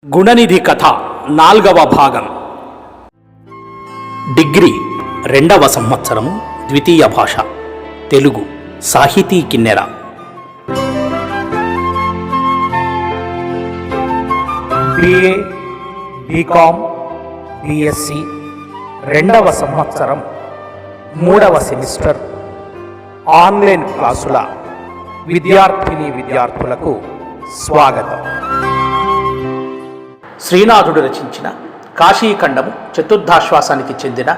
గుణనిధి కథ 4వ భాగం. డిగ్రీ 2వ సంవత్సరము, ద్వితీయ భాష తెలుగు, సాహితీ కిన్నెర. బిఏ, బీకామ్, బిఎస్సి 2వ సంవత్సరం, 3వ సెమిస్టర్ ఆన్లైన్ క్లాసుల విద్యార్థులకు స్వాగతం. శ్రీనాథుడు రచించిన కాశీఖండము చతుర్థాశ్వాసానికి చెందిన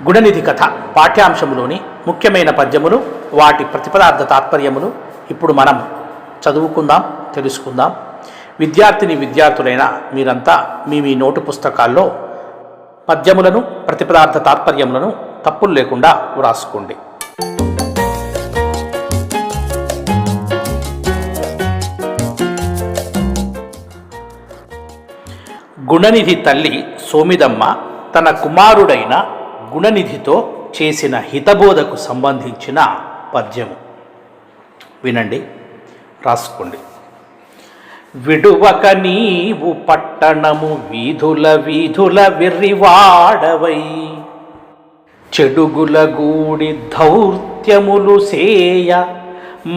గుణనిధి కథ పాఠ్యాంశములోని ముఖ్యమైన పద్యములు, వాటి ప్రతిపదార్థ తాత్పర్యములు ఇప్పుడు మనం చదువుకుందాం, తెలుసుకుందాం. విద్యార్థులైన మీరంతా మీ నోటు పుస్తకాల్లో పద్యములను, ప్రతిపదార్థ తాత్పర్యములను తప్పులు లేకుండా వ్రాసుకోండి. గుణనిధి తల్లి సోమిదమ్మ తన కుమారుడైన గుణనిధితో చేసిన హితబోధకు సంబంధించిన పద్యము వినండి, రాసుకోండి. విడువక నీవు పట్టణము వీధుల వీధుల వెర్రివాడవై, చెడుగుల గూడి దౌర్త్యములు సేయ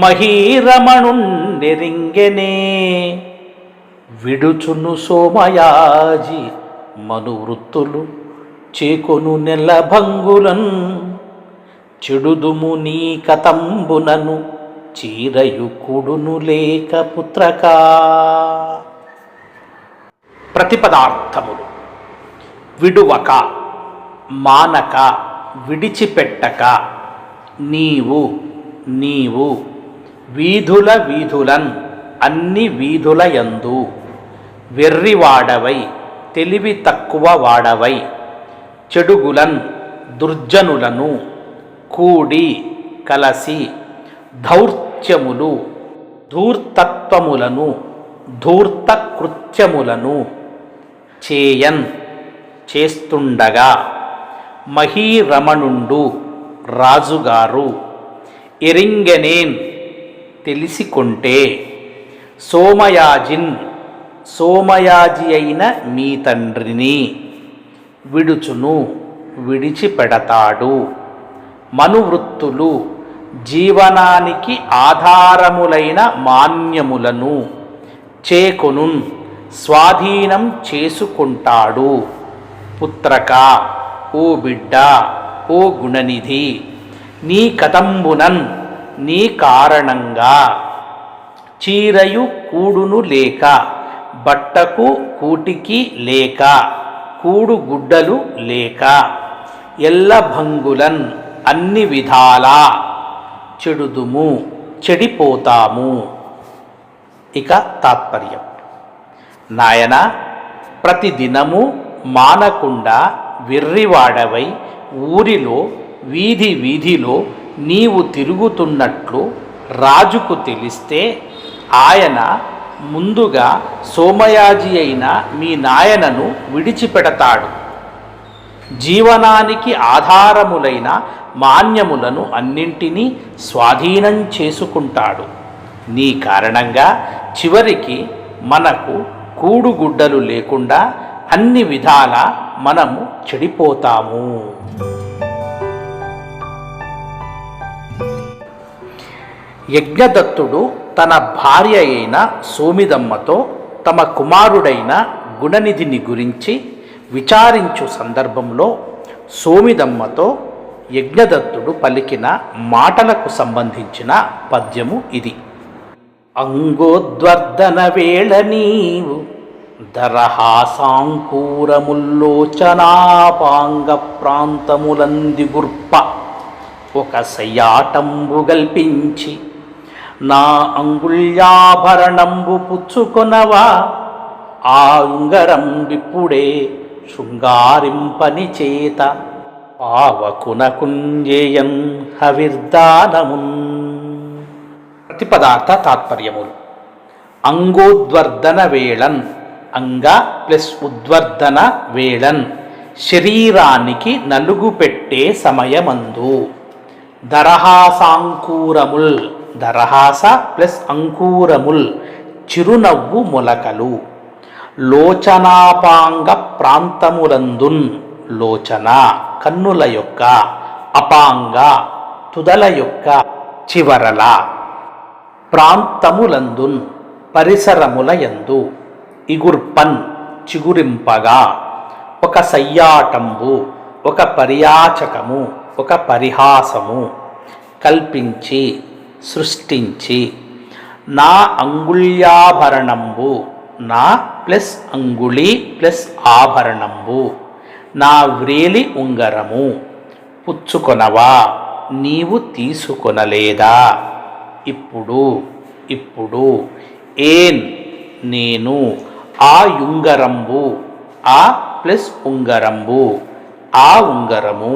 మహీరమణుండెరింగెనే. విడుచును సోమయాజి మనువృత్తులు చేకొను నెలభంగులన్, చెడుదుము నీ కతంబునను చీరయు కుడును లేక పుత్రకా. ప్రతిపదార్థములు: విడువక, మానక, విడిచిపెట్టక, నీవు, వీధులన్, అన్ని వీధుల యందు, వెర్రివాడవై, తెలివి తక్కువ వాడవై, చెడుగులన్, దుర్జనులను, కూడి, కలసి, దౌర్త్యములు, ధూర్తత్వములను, ధూర్తకృత్యములను చేయన్, చేస్తుండగా, మహీరమణుండు, రాజుగారు, ఎరింగెనేన్, తెలిసికొంటే, సోమయాజిన్, సోమయాజి అయిన మీ తండ్రిని, విడుచును, విడిచిపెడతాడు, మనువృత్తులు, జీవనానికి ఆధారములైన మాన్యములను, చేకొనున్, స్వాధీనం చేసుకుంటాడు, పుత్రక, ఓ బిడ్డ, ఓ గుణనిధి, నీ కతంబునన్, నీ కారణంగా, చీరయు కూడును లేక, బట్టకు కూటికి లేక, కూడు గుడ్డలు లేక, ఎల్లభంగులన్, అన్ని విధాలా, చెడుదుము, చెడిపోతాము. ఇక తాత్పర్యం: నాయన, ప్రతిదినము మానకుండా వెర్రివాడవై ఊరిలో వీధిలో నీవు తిరుగుతున్నట్లు రాజుకు తెలిస్తే, ఆయన ముందుగా సోమయాజి అయిన మీ నాయనను విడిచిపెడతాడు, జీవనానికి ఆధారములైన మాన్యములను అన్నింటినీ స్వాధీనం చేసుకుంటాడు. నీ కారణంగా చివరికి మనకు కూడుగుడ్డలు లేకుండా అన్ని విధాల మనము చెడిపోతాము. యజ్ఞదత్తుడు తన భార్య అయిన సోమిదమ్మతో తమ కుమారుడైన గుణనిధిని గురించి విచారించు సందర్భంలో సోమిదమ్మతో యజ్ఞదత్తుడు పలికిన మాటలకు సంబంధించిన పద్యము ఇది. అంగోద్వర్ధన వేళ నీవు దరహాసాంకూరముల్లోచనాపాంగ ప్రాంతములందిగుర్ప, ఒక సయ్యాటంబు గల్పించి నా అంగుళ్యాభరణంబు పుచ్చుకొనవా, ఆ ఉంగరంబిప్పుడే శృంగారింపని చేత పావకునకుంజేయన్ హవిర్దానమున్. ప్రతిపదార్థ తాత్పర్యములు: అంగోద్వర్ధన వేళన్, అంగ ప్లస్ ఉద్వర్ధన వేళన్, శరీరానికి నలుగు పెట్టే సమయమందు. దరహాసాంకూరముల్, దరహాస ప్లస్ అంకూరముల్, చిరునవ్వు మొలకలు. లోచనాపాంగ ప్రాంతములందున్, లోచన కన్నుల యొక్క, అపాంగ తుదల యొక్క చివరల, ప్రాంతములందున్ పరిసరముల యందు, ఇగుర్పన్ చిగురింపగా, ఒక సయ్యాటంబు ఒక పర్యాచకము ఒక పరిహాసము, కల్పించి సృష్టించి, నా అంగుళ్యాభరణంబు, నా ప్లస్ అంగుళి ప్లస్ ఆభరణంబు, నా వ్రేలి ఉంగరము పుచ్చుకొనవా, నీవు తీసుకొనలేదా, ఇప్పుడు ఏన్ నేను, ఆ యుంగరంబు, ఆ ప్లస్ ఉంగరంబు, ఆ ఉంగరము,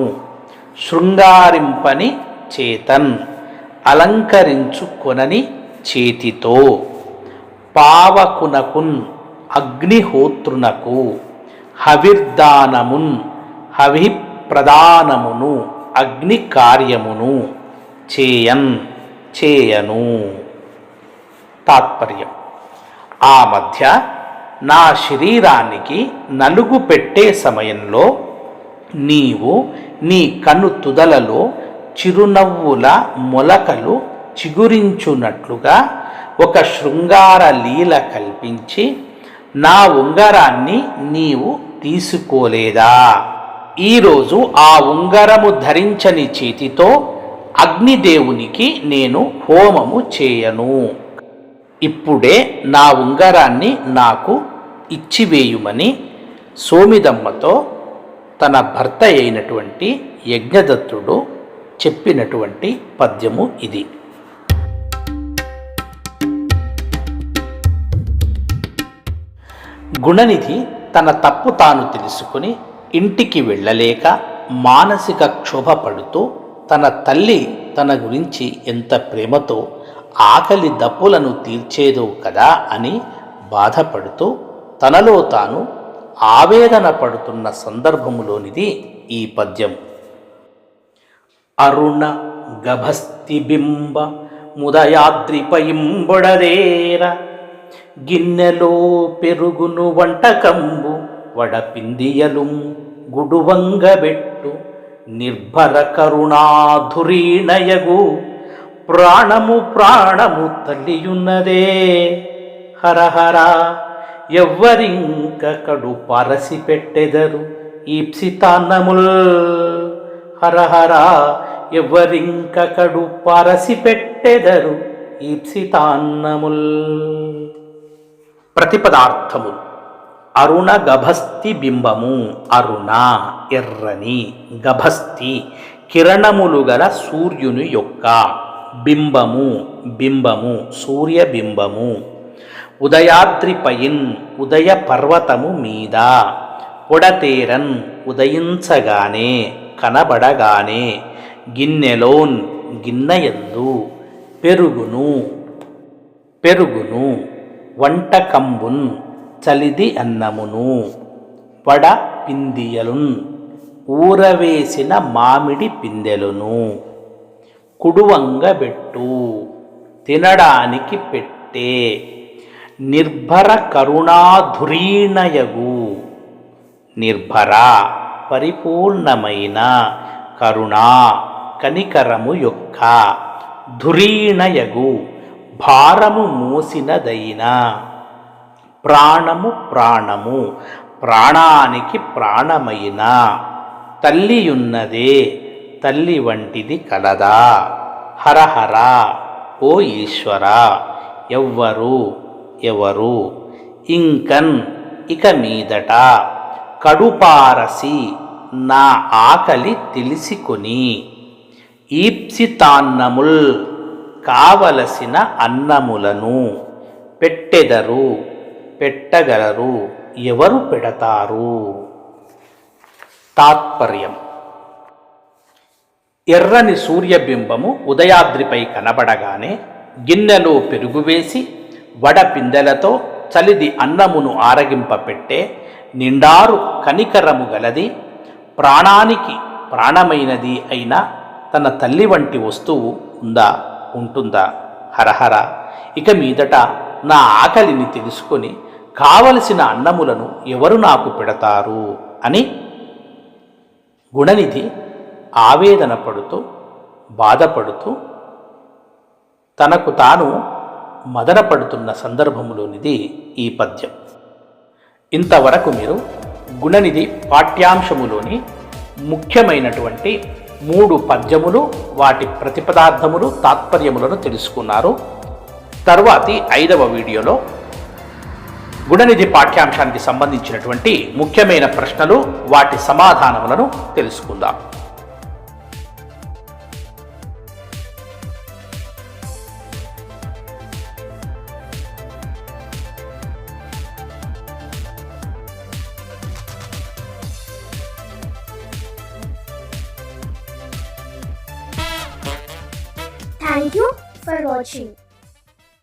శృంగారింపని చేతన్ అలంకరించుకొనని చేతితో, పావకునకున్ అగ్నిహోత్రునకు, హవిర్దానమున్ హవిప్రదానమును అగ్ని కార్యమును చేయను. తాత్పర్యం: ఆ మధ్య నా శరీరానికి నలుగు పెట్టే సమయంలో నీవు నీ కన్ను తుదలలో చిరునవ్వుల మొలకలు చిగురించున్నట్లుగా ఒక శృంగార లీల కల్పించి నా ఉంగరాన్ని నీవు తీసుకోలేదా? ఈరోజు ఆ ఉంగరము ధరించని చేతితో అగ్నిదేవునికి నేను హోమము చేయను. ఇప్పుడే నా ఉంగరాన్ని నాకు ఇచ్చివేయుమని సోమిదమ్మతో తన భర్త అయినటువంటి యజ్ఞదత్తుడు చెప్పినటువంటి పద్యము ఇది. గుణనిధి తన తప్పు తాను తెలుసుకుని ఇంటికి వెళ్ళలేక మానసిక క్షోభపడుతూ తన తల్లి తన గురించి ఎంత ప్రేమతో ఆకలి దప్పులను తీర్చేదో కదా అని బాధపడుతూ తనలో తాను ఆవేదన పడుతున్న సందర్భములోనిది ఈ పద్యం. అరుణ గభస్తిబింబ ముదయాద్రిపయింబొడదేర, గిన్నెలో పెరుగును వంటకంబు వడపిందియలుం గుడువంగబెట్టు, నిర్భర కరుణాధురీణయగు ప్రాణము తల్లియున్నదే, హరహర ఎవ్వరింక కడు పరసి పెట్టెదరు ఈప్సితాన్నముల్, హరహర ఎవ్వరింక కడు పరసి పెట్టెదరు ఈప్సితాన్నముల్. ప్రతిపదార్థములు: అరుణ గభస్తి బింబము, అరుణ ఎర్రని, గభస్తి కిరణములు గల సూర్యుని యొక్క, బింబము సూర్యబింబము, ఉదయాద్రిపయిన్ ఉదయ పర్వతము మీద, పొడతేరన్ ఉదయించగానే కనబడగానే, గిన్నెలోన్ గిన్నెయందు, పెరుగును వంటకంబున్ చలిది అన్నమును, వడ పిందియలున్ ఊరవేసిన మామిడి పిందెలును, కుడువంగబెట్టు తినడానికి పెట్టే, నిర్భర కరుణాధురీణయగు, నిర్భర పరిపూర్ణమైన, కరుణా కనికరము యొక్క, ధురీణయగు భారము మోసినదైన, ప్రాణము ప్రాణానికి ప్రాణమైన, తల్లియున్నదే తల్లి వంటిది కలదా, హరహర ఓ ఈశ్వర ఎవరు ఇంకన్ ఇక మీదట, కడుపారసి నా ఆకలి తెలిసికొని, ఈప్సితాన్నముల్ కావలసిన అన్నములను, పెట్టగలరు ఎవరు పెడతారు? తాత్పర్యం: ఎర్రని సూర్యబింబము ఉదయాద్రిపై కనబడగానే గిన్నెలో పెరుగు వేసి వడపిందెలతో చలిది అన్నమును ఆరగింపపెట్టే నిండారు కనికరము గలది, ప్రాణానికి ప్రాణమైనది అయిన తన తల్లి వంటి వస్తువు ఉంటుందా? హరహర ఇక మీదట నా ఆకలిని తెలుసుకొని కావలసిన అన్నములను ఎవరు నాకు పెడతారు అని గుణనిధి ఆవేదన పడుతూ బాధపడుతూ తనకు తాను మదనపడుతున్న సందర్భములోనిది ఈ పద్యం. ఇంతవరకు మీరు గుణనిధి పాఠ్యాంశములోని ముఖ్యమైనటువంటి 3 పద్యములు, వాటి ప్రతిపదార్థములు, తాత్పర్యములను తెలుసుకున్నారు. తరువాతి 5వ వీడియోలో గుణనిధి పాఠ్యాంశానికి సంబంధించినటువంటి ముఖ్యమైన ప్రశ్నలు, వాటి సమాధానములను తెలుసుకుందాం. Thank you for watching.